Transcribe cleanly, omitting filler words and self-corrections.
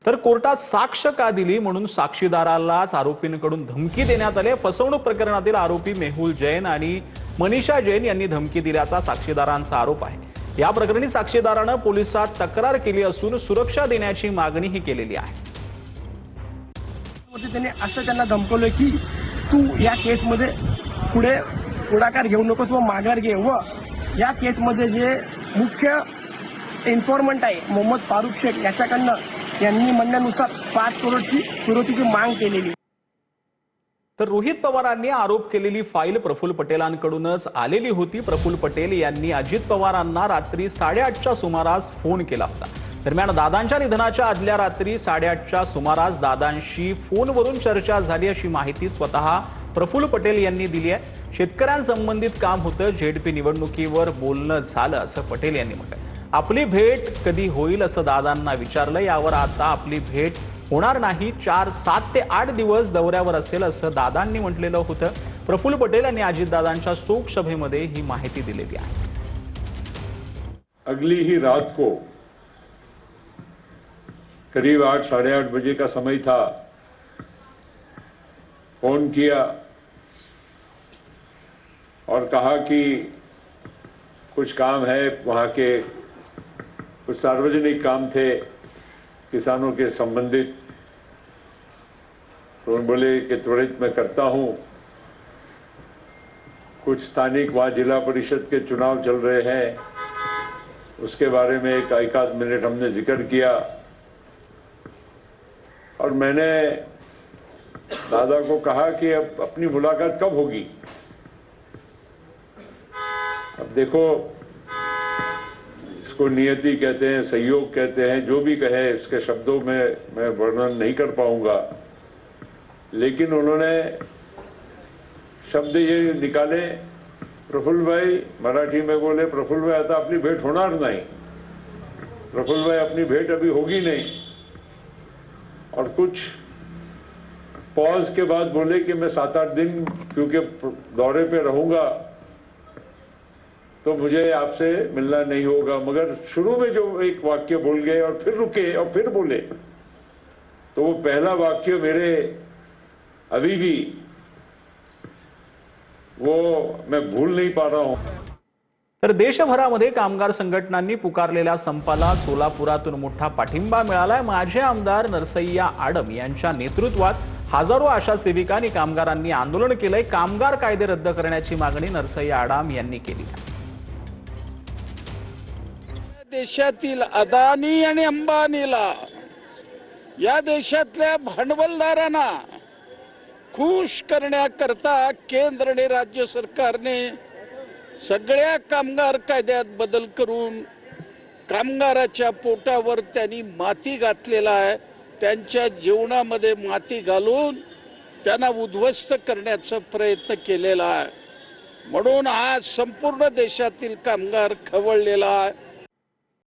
तर कोर्टात साक्ष का दिली म्हणून साक्षीदारालाच आरोपींकडून धमकी देण्यात आली। फसवणूक प्रकरणातील आरोपी मेहुल जैन आणि मनीषा जैन यांनी धमकी दिल्याचा साक्षीदारांचा आरोप आहे। या प्रकरणी साक्षीदारानं पोलिसात तक्रार केली असून सुरक्षा देण्याची मागणीही केलेली आहे। त्यांनी असं त्यांना धमकवलं की तू या केसमध्ये पुढे पुढाकार घेऊ नकोस व माघार घे व या केसमध्ये जे मुख्य इन्फॉर्मंट आहे मोहम्मद फारुख शेख याच्याकडनं यांनी म्हणण्यानुसार 5 करोडची फिरौतीची माग केलेली। तर रोहित पवारांनी आरोप केलेली फाईल प्रफुल्ल पटेलांकडूनच आलेली होती। प्रफुल्ल पटेल यांनी अजित पवारांना रात्री 8:30च्या सुमारास फोन केला होता। दरम्यान दादांच्या निधनाच्या आदल्या रात्री 8:30च्या सुमारास दादांशी फोनवरून चर्चा झाली अशी माहिती स्वतः प्रफुल्ल पटेल यांनी दिली आहे। शेतकऱ्यांसंबंधित काम होतं, झेडपी निवडणुकीवर बोलणं झालं असं पटेल यांनी म्हटलं। आपली भेट कधी होईल असं दादांना विचारलं। यावर आता आपली भेट होणार नाही, 7 ते 8 दिवस दौऱ्यावर असेल असं दादांनी म्हटलेलं होतं। प्रफुल्ल पटेल यांनी अजितदादांच्या शोक सभेमध्ये ही माहिती दिलेली आहे। अगली ही रात को करीब 8 साढ़े 8 बजे का समय था। फोन किया और कहा कि कुछ काम है, वहां के कुछ सार्वजनिक काम थे किसानों के संबंधित। तो बोले कि त्वरित मैं करता हूं। कुछ स्थानिक वहां जिला परिषद के चुनाव चल रहे हैं, उसके बारे में एक आध मिनट हमने जिक्र किया और मैंने दादा को कहा कि अब अपनी मुलाकात कब होगी। अब देखो, इसको नियति कहते हैं, संयोग कहते हैं, जो भी कहे, इसके शब्दों में मैं वर्णन नहीं कर पाऊंगा। लेकिन उन्होंने शब्द ये निकाले, प्रफुल्ल भाई मराठी में बोले, प्रफुल्ल भाई आता अपनी भेट होणार नहीं, प्रफुल्ल भाई अपनी भेट अभी होगी नहीं। और कुछ पॉज के बाद बोले कि मैं 7-8 दिन क्योंकि दौरे पे रहूंगा तो मुझे आपसे मिलना नहीं होगा। मगर शुरू में जो एक वाक्य बोल गए और फिर रुके और फिर बोले, तो वो पहला वाक्य मेरे अभी भी वो मैं भूल नहीं पा रहा हूं। तर देशभरामध्ये कामगार संघटनांनी पुकारलेल्या संपाला सोलापुरातून मोठा पाठिंबा मिळालाय। माजी आमदार नरसय्या आडम यांच्या नेतृत्वात हजारो आशा सेविकांनी कामगारांनी आंदोलन केलंय। कामगार कायदे रद्द करण्याची मागणी नरसय्या आडम यांनी केली आहे। देशातील अदानी आणि अंबानीला, या देशातल्या भांडवलदारांना खुश करण्याकरता केंद्र आणि राज्य सरकारने सगळ्या कामगार कायद्यात बदल करून कामगाराच्या पोटावर त्यांनी माती घातलेला आहे। त्यांच्या जीवनामध्ये माती घालून त्यांना उद्ध्वस्त करण्याचा प्रयत्न केलेला आहे। म्हणून आज संपूर्ण देशातील कामगार खवळलेला आहे।